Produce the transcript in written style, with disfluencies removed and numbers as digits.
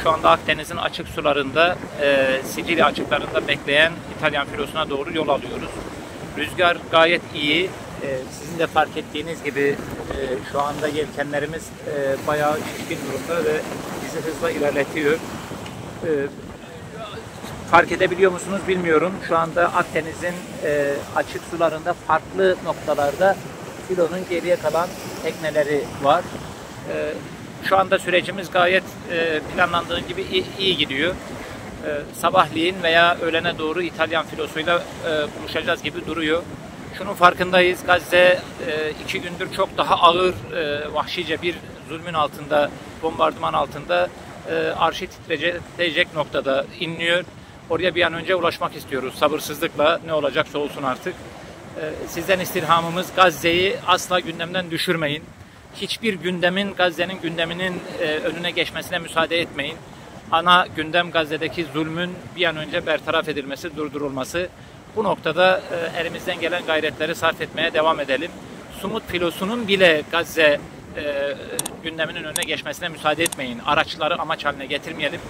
şu anda Akdeniz'in açık sularında, Sicilya açıklarında bekleyen İtalyan filosuna doğru yol alıyoruz. Rüzgar gayet iyi. Sizin de fark ettiğiniz gibi şu anda yelkenlerimiz bayağı şişkin durumda ve bizi hızla ilerletiyor. Fark edebiliyor musunuz bilmiyorum. Şu anda Akdeniz'in açık sularında farklı noktalarda filonun geriye kalan tekneleri var. Şu anda sürecimiz gayet planlandığı gibi iyi gidiyor. Sabahleyin veya öğlene doğru İtalyan filosuyla buluşacağız gibi duruyor. Şunun farkındayız. Gazze 2 gündür çok daha ağır, vahşice bir zulmün altında, bombardıman altında, arşi titreyecek noktada inliyor. Oraya bir an önce ulaşmak istiyoruz. Sabırsızlıkla, ne olacaksa olsun artık. Sizden istirhamımız, Gazze'yi asla gündemden düşürmeyin. Hiçbir gündemin, Gazze'nin gündeminin önüne geçmesine müsaade etmeyin. Ana gündem Gazze'deki zulmün bir an önce bertaraf edilmesi, durdurulması. Bu noktada elimizden gelen gayretleri sarf etmeye devam edelim. Sumut filosunun bile Gazze gündeminin önüne geçmesine müsaade etmeyin. Araçları amaç haline getirmeyelim.